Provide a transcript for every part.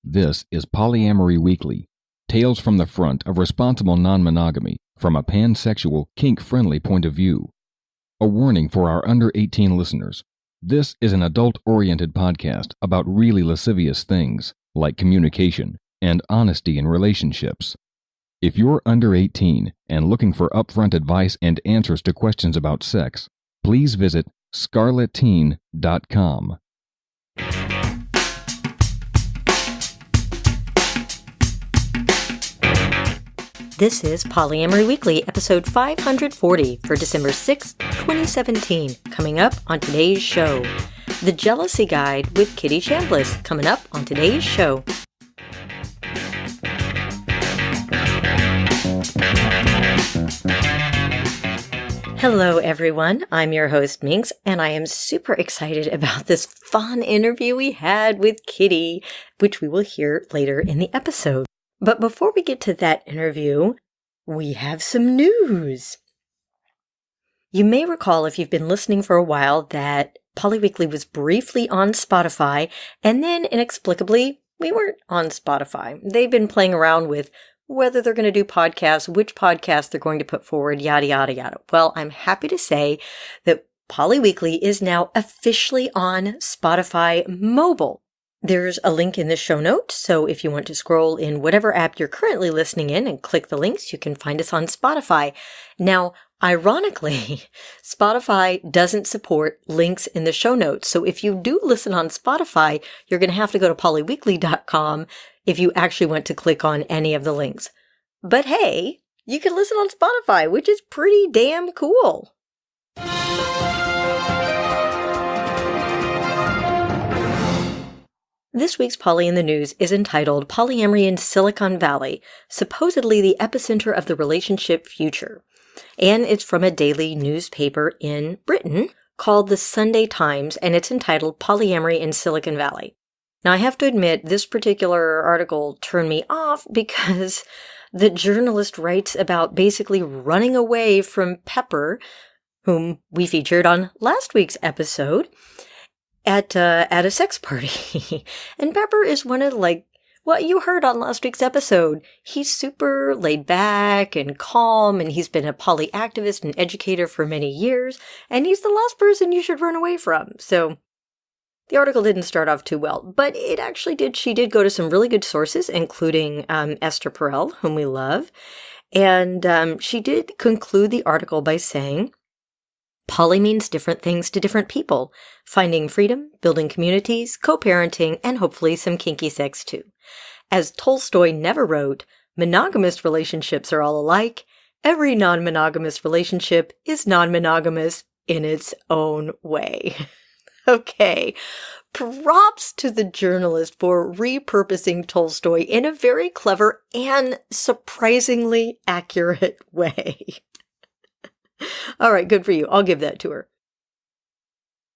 This is Polyamory Weekly, tales from the front of responsible non-monogamy from a pansexual, kink-friendly point of view. A warning for our under 18 listeners. This is an adult-oriented podcast about really lascivious things, like communication and honesty in relationships. If you're under 18 and looking for upfront advice and answers to questions about sex, please visit scarletteen.com. This is Polyamory Weekly, episode 540 for December 6th, 2017. Coming up on today's show, The Jealousy Guide with Kitty Chambliss. Coming up on today's show. Hello, everyone. I'm your host, Minx, and I am super excited about this fun interview we had with Kitty, which we will hear later in the episode. But before we get to that interview, we have some news. You may recall, if you've been listening for a while, that Polyweekly was briefly on Spotify, and then inexplicably, we weren't on Spotify. They've been playing around with whether they're going to do podcasts, which podcast they're going to put forward, yada, yada, yada. Well, I'm happy to say that Polyweekly is now officially on Spotify Mobile. There's a link in the show notes, so if you want to scroll in whatever app you're currently listening in and click the links, you can find us on Spotify. Now, ironically, Spotify doesn't support links in the show notes, so if you do listen on Spotify, you're going to have to go to polyweekly.com if you actually want to click on any of the links. But hey, you can listen on Spotify, which is pretty damn cool. This week's Poly in the News is entitled Polyamory in Silicon Valley, supposedly the epicenter of the relationship future. And it's from a daily newspaper in Britain called the Sunday Times, and it's entitled Polyamory in Silicon Valley. Now, I have to admit, this particular article turned me off because the journalist writes about basically running away from Pepper, whom we featured on last week's episode, at a sex party. And Pepper is one of, what you heard on last week's episode. He's super laid back and calm, and he's been a poly activist and educator for many years, and he's the last person you should run away from. So the article didn't start off too well, but it actually did. She did go to some really good sources, including Esther Perel, whom we love, and she did conclude the article by saying, poly means different things to different people, finding freedom, building communities, co-parenting, and hopefully some kinky sex too. As Tolstoy never wrote, monogamous relationships are all alike. Every non-monogamous relationship is non-monogamous in its own way. Okay, props to the journalist for repurposing Tolstoy in a very clever and surprisingly accurate way. All right, good for you. I'll give that to her.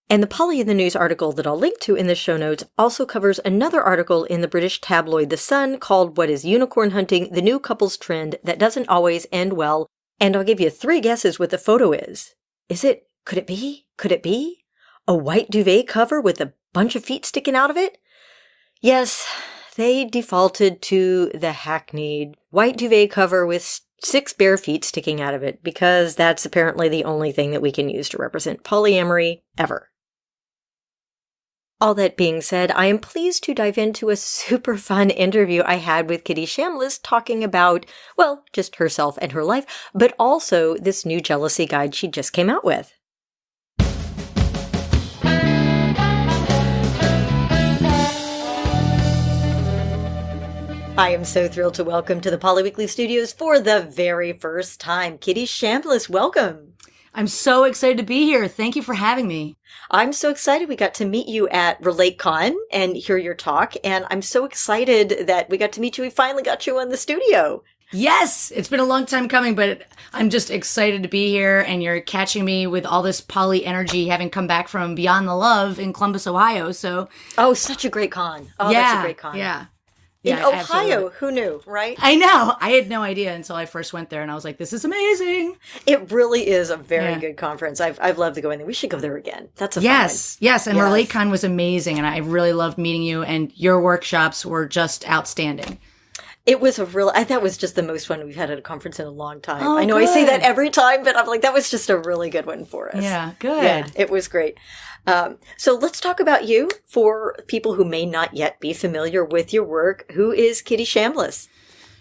And the Poly in the News article that I'll link to in the show notes also covers another article in the British tabloid The Sun called What is Unicorn Hunting? The New Couples Trend That Doesn't Always End Well. And I'll give you 3 guesses what the photo is. Could it be a white duvet cover with a bunch of feet sticking out of it? Yes, they defaulted to the hackneyed white duvet cover with 6 bare feet sticking out of it, because that's apparently the only thing that we can use to represent polyamory ever. All that being said, I am pleased to dive into a super fun interview I had with Kitty Chambliss talking about, well, just herself and her life, but also this new jealousy guide she just came out with. I am so thrilled to welcome to the Polyweekly Studios for the very first time, Kitty Chambliss. Welcome. I'm so excited to be here. Thank you for having me. I'm so excited we got to meet you at RelateCon and hear your talk, and I'm so excited that we got to meet you. We finally got you in the studio. Yes, it's been a long time coming, but I'm just excited to be here, and you're catching me with all this poly energy, having come back from Beyond the Love in Columbus, Ohio. So, such a great con. Oh, yeah, that's a great con. Yeah. In Yeah, Ohio, absolutely. who knew, right? I know. I had no idea until I first went there, and I was like, "This is amazing." It really is a very Yeah. good conference. I've loved going there. We should go there again. That's a Yes, yes, and Yes. RelateCon was amazing, and I really loved meeting you. And your workshops were just outstanding. It was that was just the most fun we've had at a conference in a long time. Oh, I know I say good. that every time, but I'm like, that was just a really good one for us. Yeah, good. Yeah, it was great. So let's talk about you for people who may not yet be familiar with your work. Who is Kitty Chambliss?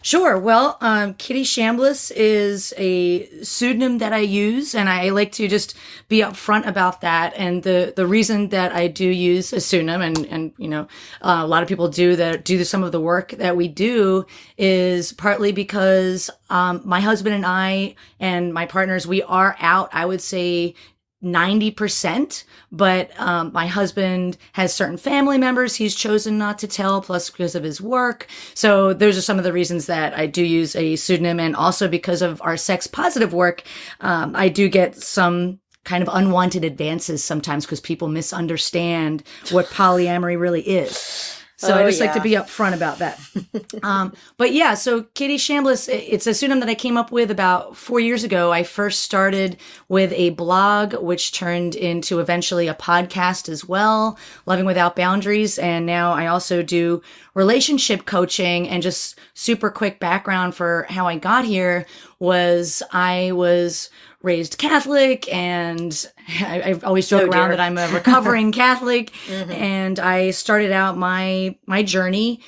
Sure. Well, Kitty Chambliss is a pseudonym that I use, and I like to just be upfront about that. And the reason that I do use a pseudonym, and you know, a lot of people do some of the work that we do, is partly because my husband and I and my partners, we are out, I would say, 90%, but my husband has certain family members he's chosen not to tell, plus because of his work. So those are some of the reasons that I do use a pseudonym, and also because of our sex positive work, I do get some kind of unwanted advances sometimes because people misunderstand what polyamory really is. So I just like to be upfront about that. But yeah, so Kitty Chambliss, it's a pseudonym that I came up with about 4 years ago. I first started with a blog, which turned into eventually a podcast as well, Loving Without Boundaries. And now I also do relationship coaching. And just super quick background for how I got here was I was raised Catholic, and I always joke around that I'm a recovering Catholic. And I started out my journey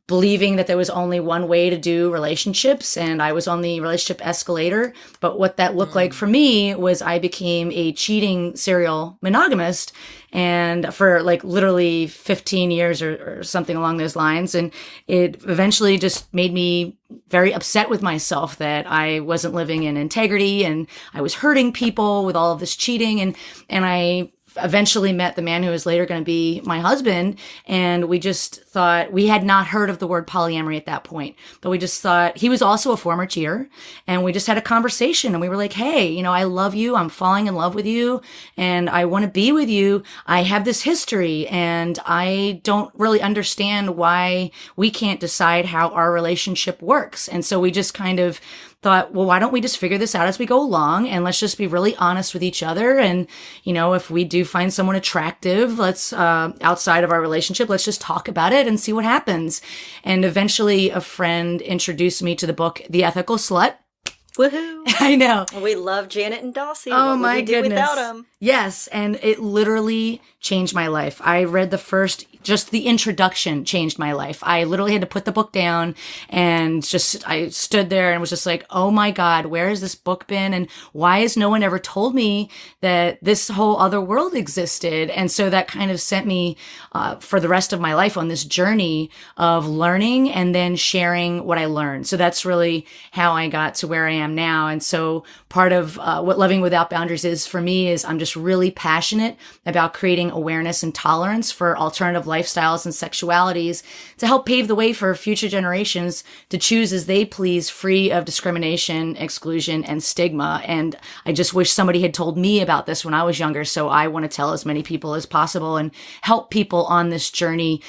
believing that there was only one way to do relationships, and I was on the relationship escalator. But what that looked like for me was I became a cheating serial monogamist, and for like literally 15 years or something along those lines. And it eventually just made me very upset with myself that I wasn't living in integrity, and I was hurting people with all of this cheating. And I eventually met the man who was later going to be my husband. And we just thought, we had not heard of the word polyamory at that point, but we just thought, he was also a former cheater. And we just had a conversation, and we were like, hey, you know, I love you. I'm falling in love with you, and I want to be with you. I have this history, and I don't really understand why we can't decide how our relationship works. And so we just kind of thought, well, why don't we just figure this out as we go along, and let's just be really honest with each other. And, you know, if we do find someone attractive, let's, outside of our relationship, let's just talk about it and see what happens. And eventually a friend introduced me to the book, The Ethical Slut. Woohoo! I know. We love Janet and Dossie. Oh, what would my we do goodness. without them? Yes. And it literally changed my life. I read just the introduction changed my life. I literally had to put the book down, and I stood there and was just like, oh my God, where has this book been? And why has no one ever told me that this whole other world existed? And so that kind of sent me, for the rest of my life on this journey of learning and then sharing what I learned. So that's really how I got to where I am now. And so part of what Loving Without Boundaries is for me is I'm just really passionate about creating awareness and tolerance for alternative lifestyles and sexualities to help pave the way for future generations to choose as they please, free of discrimination, exclusion, and stigma. And I just wish somebody had told me about this when I was younger. So I want to tell as many people as possible and help people on this journey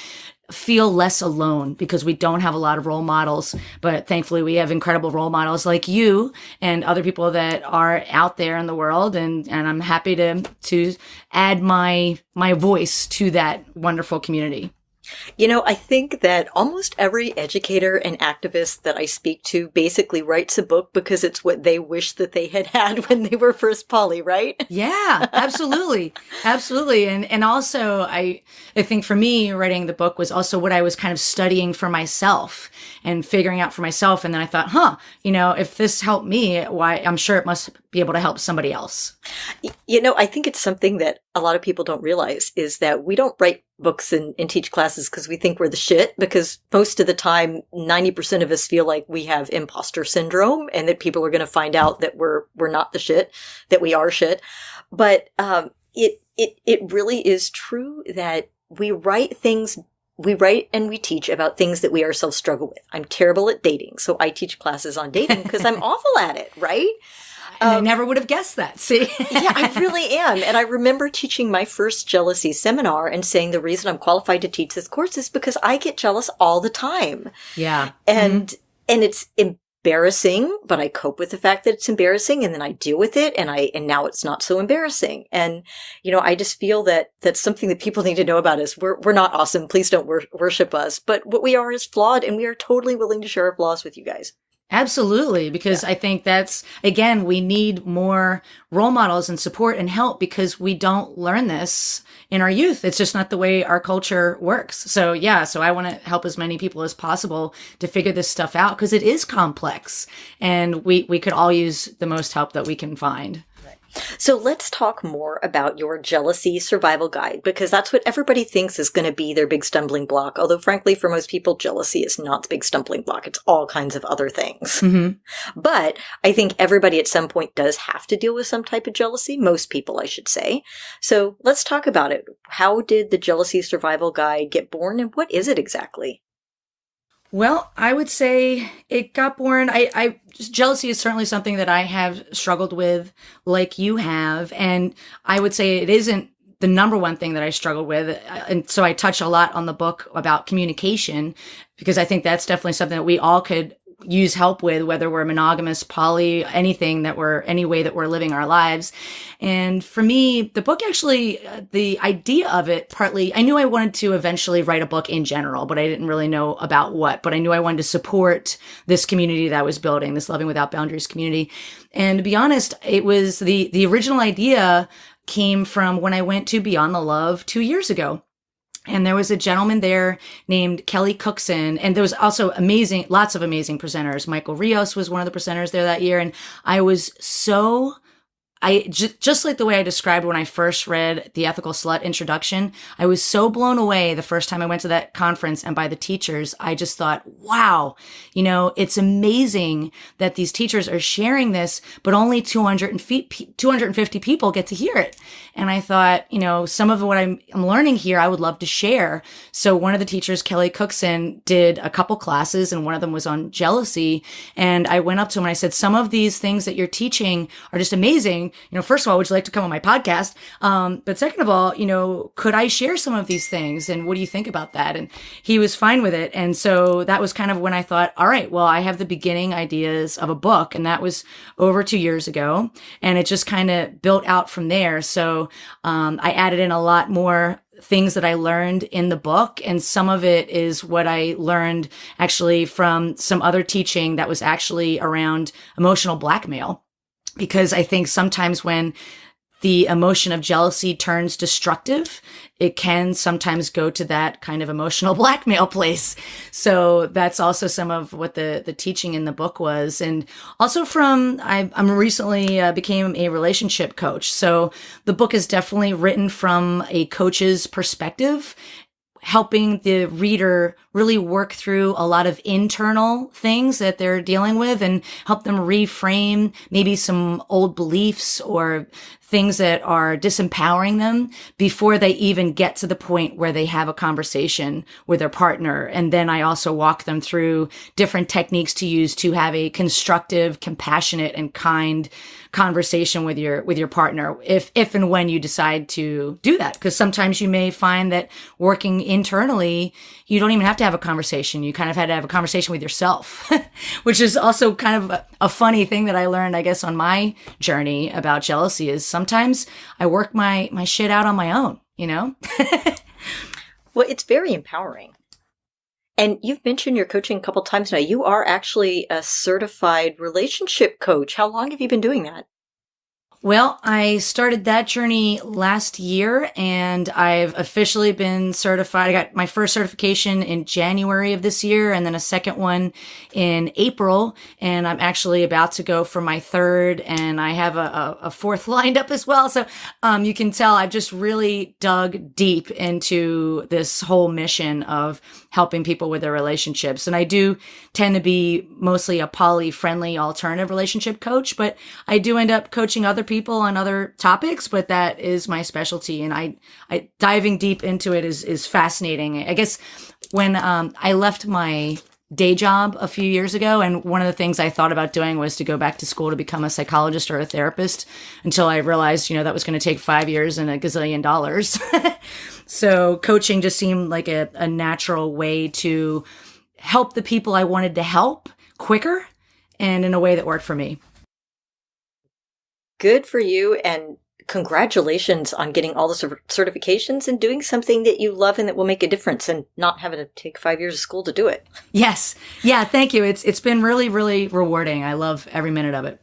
feel less alone, because we don't have a lot of role models, but thankfully we have incredible role models like you and other people that are out there in the world. And I'm happy to add my voice to that wonderful community. You know, I think that almost every educator and activist that I speak to basically writes a book because it's what they wish that they had had when they were first poly, right? Yeah, absolutely. Absolutely. And also I think for me, writing the book was also what I was kind of studying for myself and figuring out for myself. And then I thought, you know, if this helped me, why, I'm sure it must be able to help somebody else. You know, I think it's something that a lot of people don't realize is that we don't write books and teach classes because we think we're the shit, because most of the time, 90% of us feel like we have imposter syndrome and that people are going to find out that we're not the shit, that we are shit. But it really is true that we write and we teach about things that we ourselves struggle with. I'm terrible at dating, so I teach classes on dating because I'm awful at it, right? And I never would have guessed that. See? Yeah, I really am. And I remember teaching my first jealousy seminar and saying the reason I'm qualified to teach this course is because I get jealous all the time. Yeah. And it's embarrassing, but I cope with the fact that it's embarrassing, and then I deal with it, and now it's not so embarrassing. And, I just feel that that's something that people need to know about us. We're not awesome. Please don't worship us. But what we are is flawed, and we are totally willing to share our flaws with you guys. Absolutely, because I think that's, again, we need more role models and support and help because we don't learn this in our youth. It's just not the way our culture works. So I want to help as many people as possible to figure this stuff out because it is complex and we could all use the most help that we can find. So let's talk more about your jealousy survival guide, because that's what everybody thinks is going to be their big stumbling block. Although, frankly, for most people, jealousy is not the big stumbling block. It's all kinds of other things. Mm-hmm. But I think everybody at some point does have to deal with some type of jealousy. Most people, I should say. So let's talk about it. How did the jealousy survival guide get born, and what is it exactly? Well, I would say it got born. Jealousy is certainly something that I have struggled with like you have. And I would say it isn't the number one thing that I struggled with. And so I touch a lot on the book about communication because I think that's definitely something that we all could use help with, whether we're monogamous, poly, any way that we're living our lives. And for me, the book actually, the idea of it, partly, I knew I wanted to eventually write a book in general, but I didn't really know about what, but I knew I wanted to support this community that I was building, this Loving Without Boundaries community. And to be honest, it was the original idea came from when I went to Beyond the Love 2 years ago. And there was a gentleman there named Kelly Cookson. And there was also lots of amazing presenters. Michael Rios was one of the presenters there that year. And I was just like the way I described when I first read The Ethical Slut introduction, I was so blown away the first time I went to that conference and by the teachers, I just thought, wow, it's amazing that these teachers are sharing this, but only 250 people get to hear it. And I thought, some of what I'm learning here, I would love to share. So one of the teachers, Kelly Cookson, did a couple classes and one of them was on jealousy. And I went up to him and I said, some of these things that you're teaching are just amazing. First of all, would you like to come on my podcast? But second of all, could I share some of these things? And what do you think about that? And he was fine with it. And so that was kind of when I thought, all right, well, I have the beginning ideas of a book. And that was over 2 years ago. And it just kind of built out from there. So I added in a lot more things that I learned in the book. And some of it is what I learned actually from some other teaching that was actually around emotional blackmail. Because I think sometimes when the emotion of jealousy turns destructive, it can sometimes go to that kind of emotional blackmail place. So that's also some of what the teaching in the book was. And also I'm recently became a relationship coach. So the book is definitely written from a coach's perspective, helping the reader really work through a lot of internal things that they're dealing with and help them reframe maybe some old beliefs or things that are disempowering them before they even get to the point where they have a conversation with their partner. And then I also walk them through different techniques to use to have a constructive, compassionate, and kind conversation with your partner if and when you decide to do that. Because sometimes you may find that working internally, you don't even have to have a conversation. You kind of had to have a conversation with yourself, which is also kind of a funny thing that I learned, I guess, on my journey about jealousy is sometimes I work my shit out on my own, Well, it's very empowering. And you've mentioned your coaching a couple times now. You are actually a certified relationship coach. How long have you been doing that? Well, I started that journey last year and I've officially been certified. I got my first certification in January of this year and then a second one in April. And I'm actually about to go for my third and I have a fourth lined up as well. So, you can tell I've just really dug deep into this whole mission of helping people with their relationships. And I do tend to be mostly a poly-friendly alternative relationship coach, but I do end up coaching other people on other topics, but that is my specialty. And I diving deep into it is fascinating. I guess when I left my day job a few years ago. And one of the things I thought about doing was to go back to school to become a psychologist or a therapist, until I realized, that was going to take 5 years and $1 gazillion. So coaching just seemed like a natural way to help the people I wanted to help quicker and in a way that worked for me. Good for you, and congratulations on getting all the certifications and doing something that you love and that will make a difference, and not having to take 5 years of school to do it. Yes. Yeah, thank you. It's been really, really rewarding. I love every minute of it.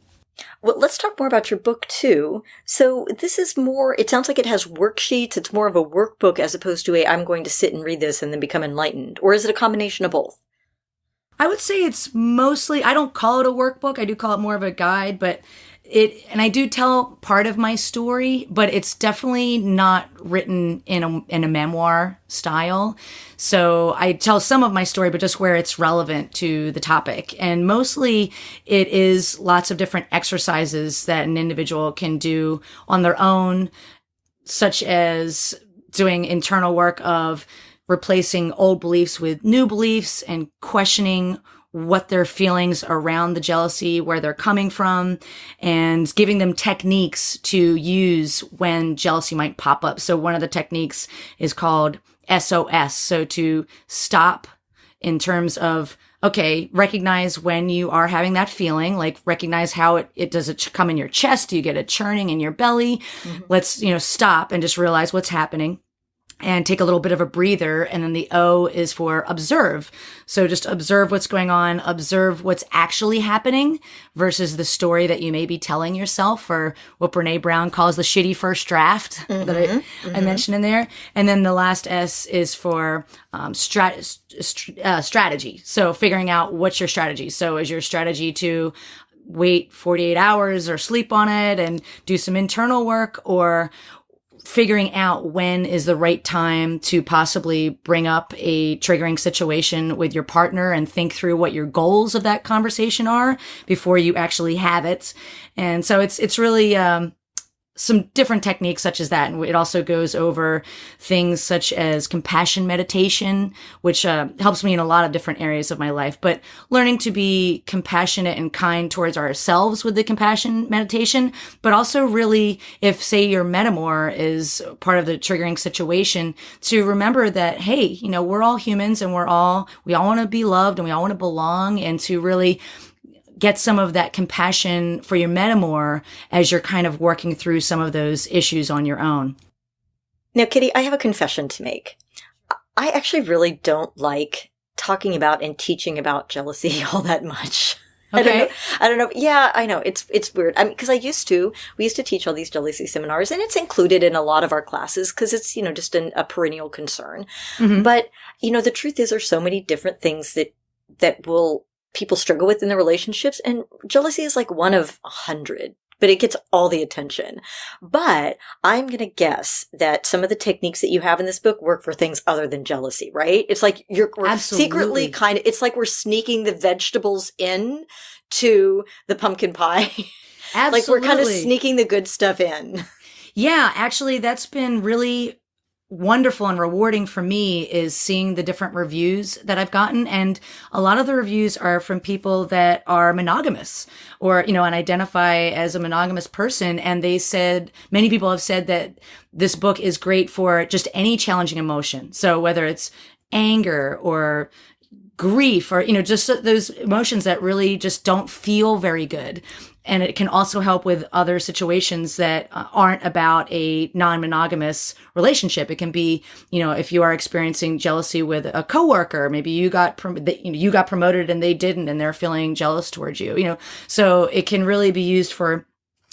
Well, let's talk more about your book, too. So this is more, it sounds like it has worksheets. It's more of a workbook as opposed to I'm going to sit and read this and then become enlightened. Or is it a combination of both? I would say it's mostly, I don't call it a workbook. I do call it more of a guide, and I do tell part of my story, but it's definitely not written in a memoir style. So I tell some of my story, but just where it's relevant to the topic. And mostly it is lots of different exercises that an individual can do on their own, such as doing internal work of replacing old beliefs with new beliefs and questioning what their feelings around the jealousy, where they're coming from, and giving them techniques to use when jealousy might pop up. So one of the techniques is called SOS. So to stop in terms of, okay, recognize when you are having that feeling, like recognize how it does it come in your chest? Do you get a churning in your belly? Mm-hmm. Let's, stop and just realize what's happening. And take a little bit of a breather. And then the O is for observe. So just observe what's going on, observe what's actually happening versus the story that you may be telling yourself, or what Brene Brown calls the shitty first draft that I mentioned in there. And then the last S is for strategy. So figuring out what's your strategy. So is your strategy to wait 48 hours or sleep on it and do some internal work, or figuring out when is the right time to possibly bring up a triggering situation with your partner and think through what your goals of that conversation are before you actually have it. And so it's really some different techniques such as that. And it also goes over things such as compassion meditation, which helps me in a lot of different areas of my life. But learning to be compassionate and kind towards ourselves with the compassion meditation, but also really, if say your metamor is part of the triggering situation, to remember that, hey, we're all humans and we all want to be loved and we all want to belong, and to really get some of that compassion for your metamor as you're kind of working through some of those issues on your own. Now, Kitty, I have a confession to make. I actually really don't like talking about and teaching about jealousy all that much. Okay. I don't know. Yeah, I know. It's weird. I mean, because we used to teach all these jealousy seminars, and it's included in a lot of our classes because it's, just a perennial concern. Mm-hmm. But, the truth is there's so many different things that people struggle with in their relationships, and jealousy is like one of 100, but it gets all the attention. But I'm going to guess that some of the techniques that you have in this book work for things other than jealousy, right? It's like we're secretly it's like we're sneaking the vegetables in to the pumpkin pie. Absolutely. Like we're kind of sneaking the good stuff in. Yeah, actually, that's been really wonderful and rewarding for me, is seeing the different reviews that I've gotten. And a lot of the reviews are from people that are monogamous or, and identify as a monogamous person. And many people have said that this book is great for just any challenging emotion. So whether it's anger or grief or, just those emotions that really just don't feel very good. And it can also help with other situations that aren't about a non-monogamous relationship. It can be, if you are experiencing jealousy with a coworker, maybe you got promoted and they didn't, and they're feeling jealous towards you, So it can really be used for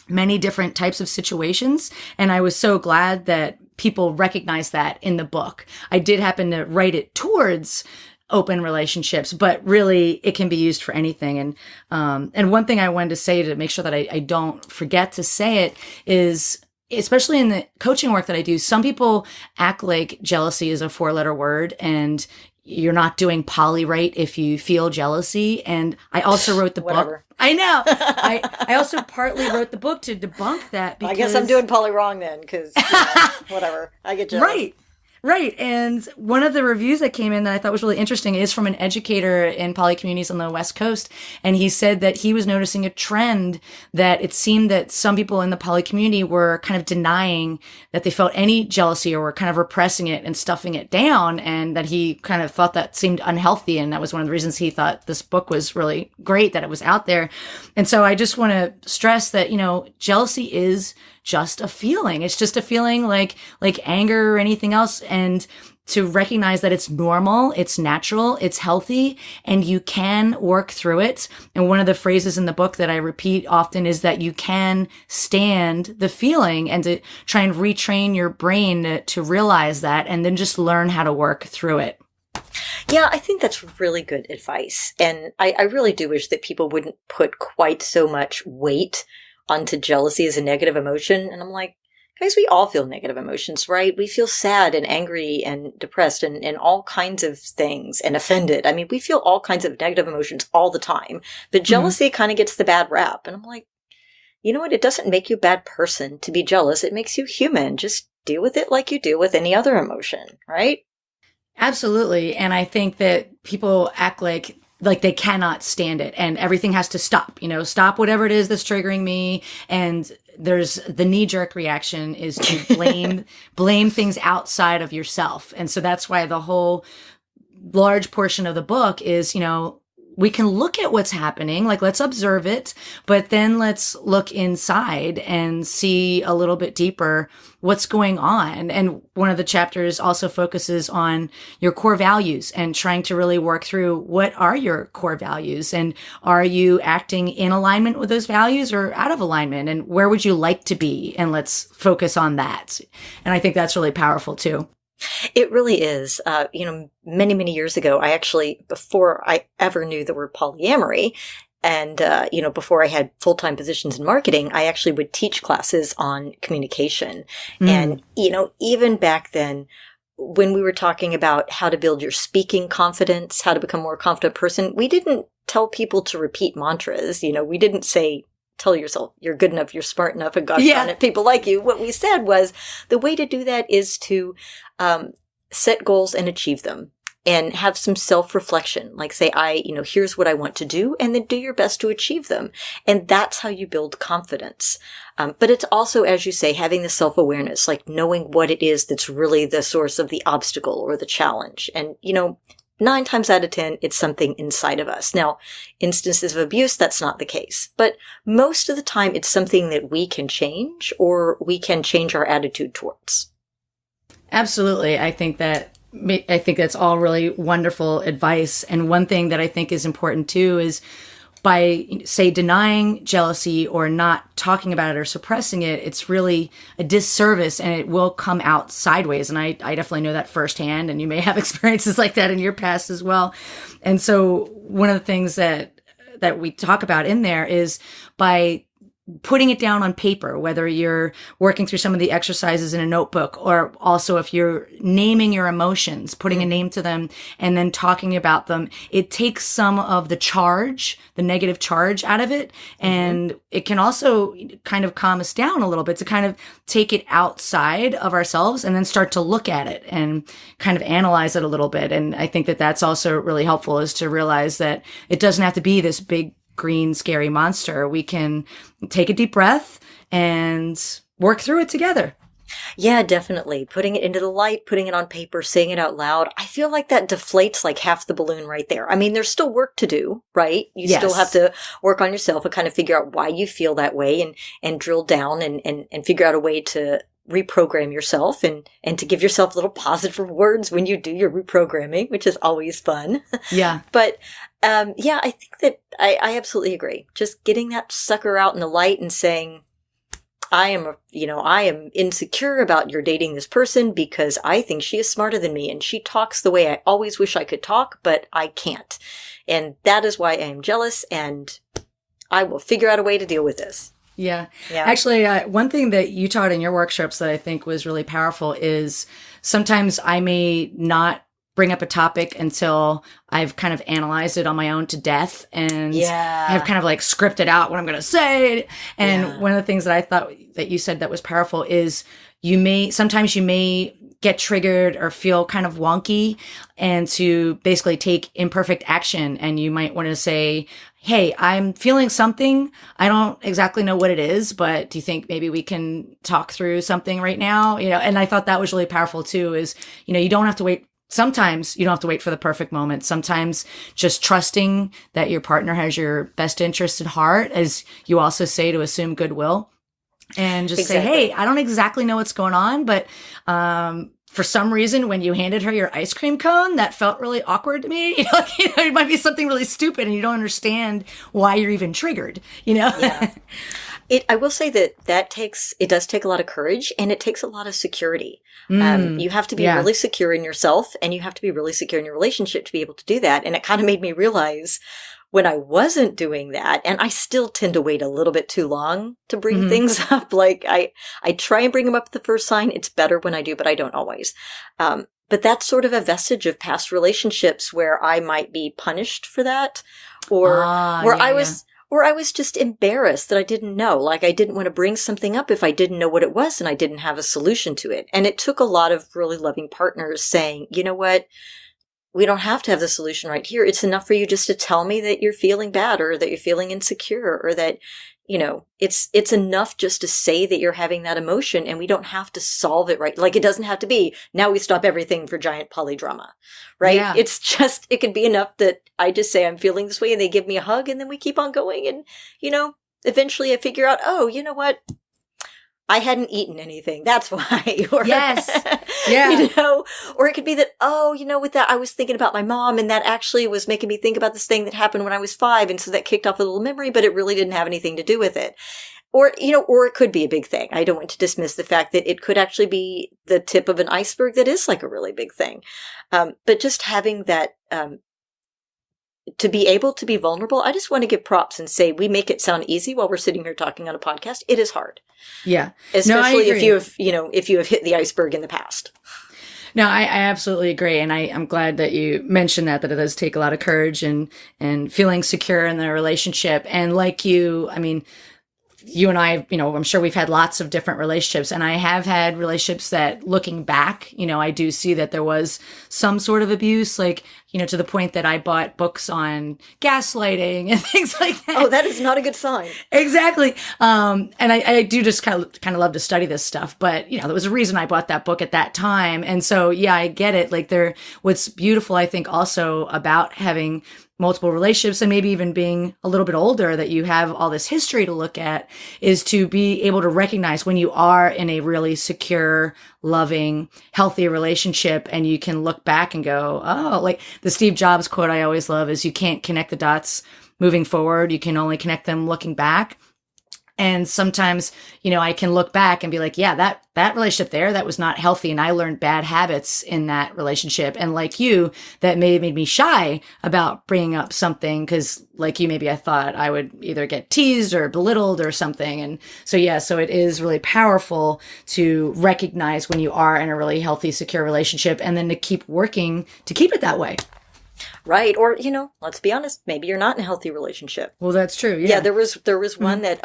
many different types of situations. And I was so glad that people recognized that in the book. I did happen to write it towards open relationships, but really it can be used for anything. And one thing I wanted to say to make sure that I don't forget to say it is, especially in the coaching work that I do, some people act like jealousy is a 4-letter word and you're not doing poly right if you feel jealousy. And I also wrote the book. I know. I also partly wrote the book to debunk that. Because I guess I'm doing poly wrong then, because whatever. I get jealous. Right. And one of the reviews that came in that I thought was really interesting is from an educator in poly communities on the West Coast. And he said that he was noticing a trend that it seemed that some people in the poly community were kind of denying that they felt any jealousy or were kind of repressing it and stuffing it down. And that he kind of thought that seemed unhealthy. And that was one of the reasons he thought this book was really great, that it was out there. And so I just want to stress that, jealousy is just a feeling. It's just a feeling like anger or anything else. And to recognize that it's normal, it's natural, it's healthy, and you can work through it. And one of the phrases in the book that I repeat often is that you can stand the feeling, and to try and retrain your brain to realize that, and then just learn how to work through it. Yeah, I think that's really good advice. And I really do wish that people wouldn't put quite so much weight onto jealousy as a negative emotion. And I'm like, guys, we all feel negative emotions, right? We feel sad and angry and depressed and all kinds of things, and offended. I mean, we feel all kinds of negative emotions all the time. But jealousy kind of gets the bad rap. And I'm like, you know what? It doesn't make you a bad person to be jealous. It makes you human. Just deal with it like you do with any other emotion, right? Absolutely. And I think that people act like they cannot stand it and everything has to stop, stop whatever it is that's triggering me. And there's the knee-jerk reaction is to blame things outside of yourself. And so that's why the whole large portion of the book is, we can look at what's happening, let's observe it, but then let's look inside and see a little bit deeper what's going on. And one of the chapters also focuses on your core values and trying to really work through what are your core values, and are you acting in alignment with those values or out of alignment, and where would you like to be? And let's focus on that. And I think that's really powerful too. It really is. Many, many years ago, before I ever knew the word polyamory, and, before I had full-time positions in marketing, I actually would teach classes on communication. And, even back then, when we were talking about how to build your speaking confidence, how to become a more confident person, we didn't tell people to repeat mantras. We didn't say, tell yourself you're good enough, you're smart enough, and gosh darn it, people like you. What we said was the way to do that is to set goals and achieve them, and have some self-reflection. Like say, here's what I want to do, and then do your best to achieve them. And that's how you build confidence. But it's also, as you say, having the self-awareness, like knowing what it is that's really the source of the obstacle or the challenge. And, 9 times out of 10, it's something inside of us. Now, instances of abuse, that's not the case. But most of the time, it's something that we can change, or we can change our attitude towards. Absolutely. I think that's all really wonderful advice. And one thing that I think is important too is by, say, denying jealousy or not talking about it or suppressing it, it's really a disservice, and it will come out sideways. And I definitely know that firsthand, and you may have experiences like that in your past as well. And so one of the things that we talk about in there is by putting it down on paper, whether you're working through some of the exercises in a notebook, or also if you're naming your emotions, putting a name to them and then talking about them, it takes some of the negative charge out of it. And it can also kind of calm us down a little bit to kind of take it outside of ourselves and then start to look at it and kind of analyze it a little bit. And I think that that's also really helpful, is to realize that it doesn't have to be this big, green, scary monster. We can take a deep breath and work through it together. Yeah, definitely. Putting it into the light, putting it on paper, saying it out loud. I feel like that deflates like half the balloon right there. I mean, there's still work to do, right? You still have to work on yourself and kind of figure out why you feel that way, and drill down and figure out a way to reprogram yourself and to give yourself little positive rewards when you do your reprogramming, which is always fun. Yeah. But I think that I absolutely agree. Just getting that sucker out in the light and saying, I am insecure about your dating this person because I think she is smarter than me and she talks the way I always wish I could talk, but I can't. And that is why I am jealous, and I will figure out a way to deal with this. Yeah. Actually, one thing that you taught in your workshops that I think was really powerful is sometimes I may not bring up a topic until I've kind of analyzed it on my own to death and have kind of like scripted out what I'm going to say. And one of the things that I thought that you said that was powerful is sometimes you may get triggered or feel kind of wonky, and to basically take imperfect action. And you might want to say, hey, I'm feeling something. I don't exactly know what it is, but do you think maybe we can talk through something right now? And I thought that was really powerful too, is, you don't have to wait. Sometimes you don't have to wait for the perfect moment. Sometimes just trusting that your partner has your best interest at heart, as you also say, to assume goodwill, and just say, hey, I don't exactly know what's going on, but, for some reason, when you handed her your ice cream cone, that felt really awkward to me. It might be something really stupid and you don't understand why you're even triggered, Yeah. I will say that it does take a lot of courage, and it takes a lot of security. You have to be really secure in yourself, and you have to be really secure in your relationship to be able to do that. And it kind of made me realize when I wasn't doing that, and I still tend to wait a little bit too long to bring things up. Like I try and bring them up at the first sign. It's better when I do, but I don't always. But that's sort of a vestige of past relationships where I might be punished for that, or or I was just embarrassed that I didn't know. Like, I didn't want to bring something up if I didn't know what it was and I didn't have a solution to it. And it took a lot of really loving partners saying, you know what? We don't have to have the solution right here. It's enough for you just to tell me that you're feeling bad, or that you're feeling insecure, or that, it's enough just to say that you're having that emotion, and we don't have to solve it right. Like, it doesn't have to be, now we stop everything for giant polydrama, right? Yeah. It's just, it could be enough that I just say I'm feeling this way, and they give me a hug, and then we keep on going. And, eventually I figure out, oh, you know what? I hadn't eaten anything. That's why. Or, yes. Yeah. Or it could be that, with that, I was thinking about my mom, and that actually was making me think about this thing that happened when I was 5. And so that kicked off a little memory, but it really didn't have anything to do with it. Or, or it could be a big thing. I don't want to dismiss the fact that it could actually be the tip of an iceberg that is like a really big thing. But just having that, to be able to be vulnerable, I just want to give props and say we make it sound easy while we're sitting here talking on a podcast. It is hard. Yeah. Especially if you have hit the iceberg in the past. No, I absolutely agree. And I'm glad that you mentioned that it does take a lot of courage and feeling secure in the relationship. And like you and I, I'm sure we've had lots of different relationships, and I have had relationships that, looking back, I do see that there was some sort of abuse, like, to the point that I bought books on gaslighting and things like that. Oh, that is not a good sign. Exactly. And I do just kind of love to study this stuff, but, there was a reason I bought that book at that time. And so, yeah, I get it. Like, what's beautiful, I think, also about having multiple relationships, and maybe even being a little bit older, that you have all this history to look at, is to be able to recognize when you are in a really secure, loving, healthy relationship, and you can look back and go, oh, like the Steve Jobs quote I always love is, you can't connect the dots moving forward. You can only connect them looking back. And sometimes, I can look back and be like, yeah, that relationship there, that was not healthy. And I learned bad habits in that relationship. And like you, that made me shy about bringing up something, because like you, maybe I thought I would either get teased or belittled or something. And so, yeah, so it is really powerful to recognize when you are in a really healthy, secure relationship, and then to keep working to keep it that way. Right. Or, let's be honest, maybe you're not in a healthy relationship. Well, that's true. Yeah. Yeah, there was one that,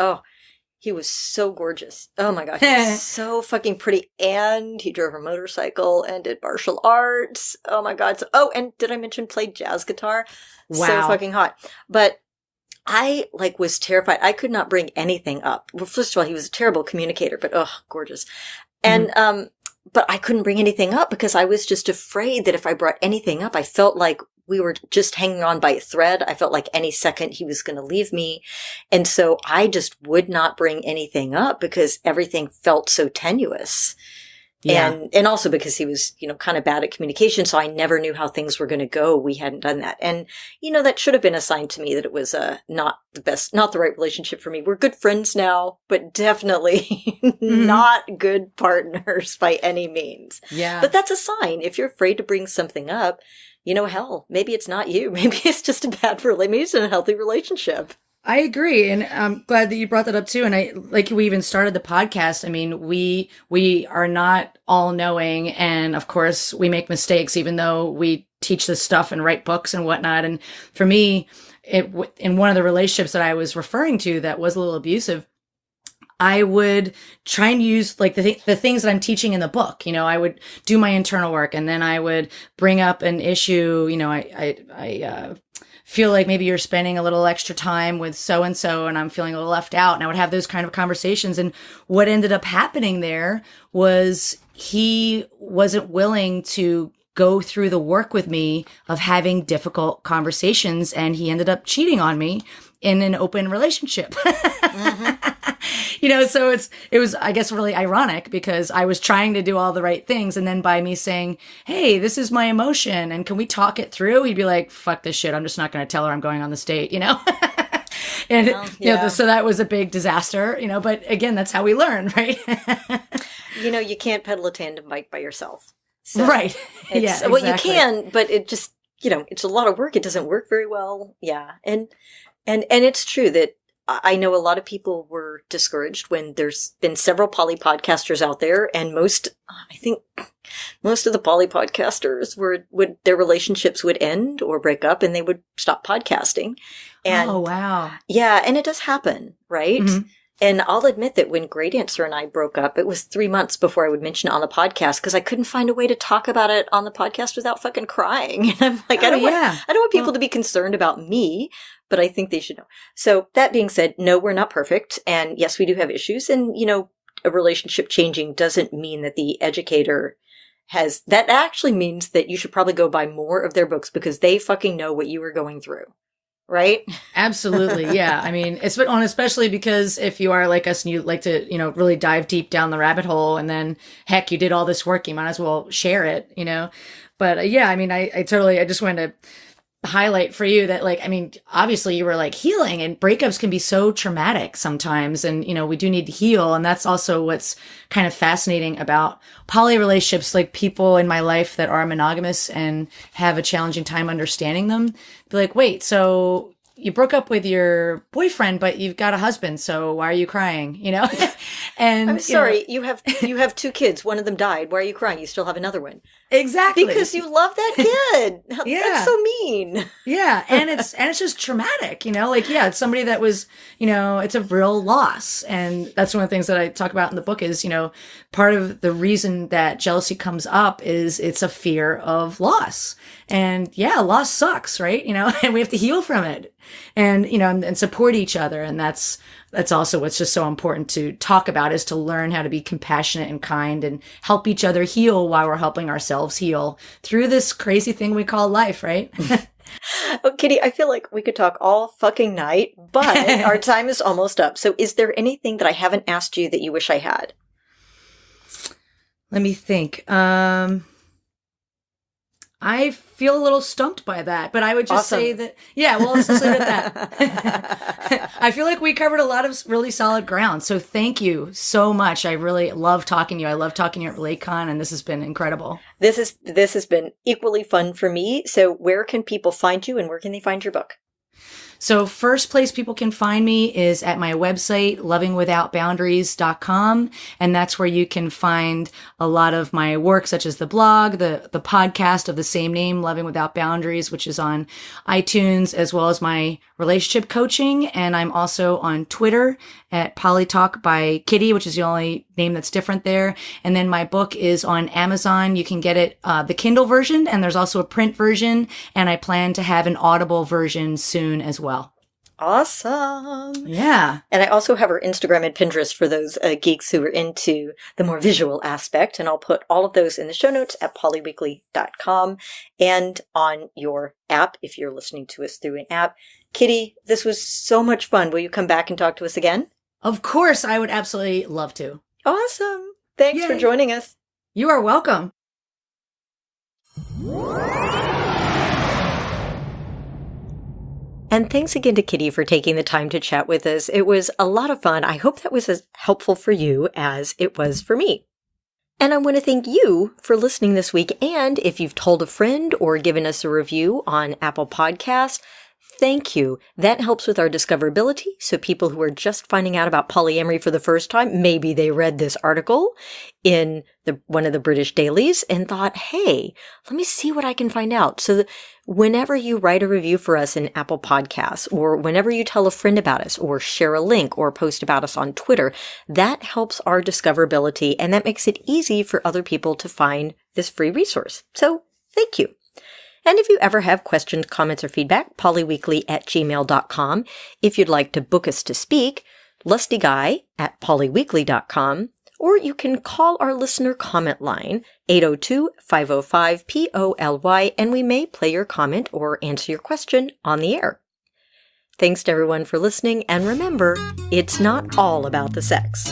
he was so gorgeous. Oh my God. He was so fucking pretty. And he drove a motorcycle and did martial arts. Oh my God. And did I mention played jazz guitar? Wow. So fucking hot. But I was terrified. I could not bring anything up. Well, first of all, he was a terrible communicator, but gorgeous. And, but I couldn't bring anything up because I was just afraid that if I brought anything up, I felt like we were just hanging on by a thread. I felt like any second he was going to leave me. And so I just would not bring anything up because everything felt so tenuous. Yeah. And also because he was, kind of bad at communication. So I never knew how things were going to go. We hadn't done that. And, that should have been a sign to me that it was not the right relationship for me. We're good friends now, but definitely not good partners by any means. Yeah. But that's a sign. If you're afraid to bring something up, hell, maybe it's not you. Maybe it's just a bad relationship. Maybe it's an unhealthy relationship. I agree. And I'm glad that you brought that up too. And we even started the podcast. I mean, we are not all knowing. And of course we make mistakes, even though we teach this stuff and write books and whatnot. And for me, in one of the relationships that I was referring to that was a little abusive, I would try and use like the things that I'm teaching in the book. I would do my internal work, and then I would bring up an issue. I feel like maybe you're spending a little extra time with so-and-so and I'm feeling a little left out. And I would have those kind of conversations. And what ended up happening there was he wasn't willing to go through the work with me of having difficult conversations. And he ended up cheating on me in an open relationship. So it was, I guess, really ironic because I was trying to do all the right things. And then by me saying, hey, this is my emotion and can we talk it through? He'd be like, fuck this shit. I'm just not going to tell her I'm going on this date, And, so that was a big disaster, but again, that's how we learn, right? You can't pedal a tandem bike by yourself. So right. Yeah. Exactly. Well, you can, but it just, it's a lot of work. It doesn't work very well. Yeah. And it's true that I know a lot of people were discouraged when there's been several poly podcasters out there, and I think most of the poly podcasters would their relationships would end or break up and they would stop podcasting. And oh, wow. Yeah. And it does happen. Right. Mm-hmm. And I'll admit that when Great Answer and I broke up, it was 3 months before I would mention it on the podcast because I couldn't find a way to talk about it on the podcast without fucking crying. And I'm like, I don't want people to be concerned about me, but I think they should know. So that being said, no, we're not perfect. And yes, we do have issues. And, a relationship changing doesn't mean that the educator that actually means that you should probably go buy more of their books because they fucking know what you were going through. Right? Absolutely. Yeah. I mean, especially because if you are like us and you like to, really dive deep down the rabbit hole and then heck, you did all this work, you might as well share it, But yeah, I mean, I just wanted to highlight for you that obviously you were like healing, and breakups can be so traumatic sometimes. And, we do need to heal. And that's also what's kind of fascinating about poly relationships, like people in my life that are monogamous and have a challenging time understanding them. Be like, wait, so you broke up with your boyfriend, but you've got a husband. So why are you crying? And I'm sorry, you have 2 kids. One of them died. Why are you crying? You still have another one. Exactly. Because you love that kid. Yeah. That's so mean. Yeah. And it's just traumatic, it's somebody that was, it's a real loss. And that's one of the things that I talk about in the book is, part of the reason that jealousy comes up is it's a fear of loss. And yeah, loss sucks, right? And we have to heal from it and, and support each other. And that's also what's just so important to talk about, is to learn how to be compassionate and kind and help each other heal while we're helping ourselves heal through this crazy thing we call life, right? Oh, Kitty, I feel like we could talk all fucking night, but our time is almost up. So is there anything that I haven't asked you that you wish I had? Let me think. I feel a little stumped by that, but I would just say that, let's just leave it at that. I feel like we covered a lot of really solid ground. So thank you so much. I really love talking to you. I love talking to you at RelateCon, and this has been incredible. This has been equally fun for me. So where can people find you and where can they find your book? So first place people can find me is at my website, lovingwithoutboundaries.com. And that's where you can find a lot of my work, such as the blog, the podcast of the same name, Loving Without Boundaries, which is on iTunes, as well as my relationship coaching. And I'm also on Twitter at Polytalk by Kitty, which is the only name that's different there. And then my book is on Amazon. You can get it, the Kindle version, and there's also a print version. And I plan to have an Audible version soon as well. Awesome. Yeah. And I also have her Instagram and Pinterest for those geeks who are into the more visual aspect. And I'll put all of those in the show notes at polyweekly.com and on your app if you're listening to us through an app. Kitty, this was so much fun. Will you come back and talk to us again? Of course. I would absolutely love to. Awesome. Thanks for joining us. You are welcome. And thanks again to Kitty for taking the time to chat with us. It was a lot of fun. I hope that was as helpful for you as it was for me. And I want to thank you for listening this week. And if you've told a friend or given us a review on Apple Podcasts, Thank you. That helps with our discoverability. So people who are just finding out about polyamory for the first time, maybe they read this article in one of the British dailies and thought, hey, let me see what I can find out. So whenever you write a review for us in Apple Podcasts, or whenever you tell a friend about us, or share a link, or post about us on Twitter, that helps our discoverability, and that makes it easy for other people to find this free resource. So thank you. And if you ever have questions, comments, or feedback, polyweekly@gmail.com. If you'd like to book us to speak, lustyguy@polyweekly.com. Or you can call our listener comment line, 802-505-POLY, and we may play your comment or answer your question on the air. Thanks to everyone for listening, and remember, it's not all about the sex.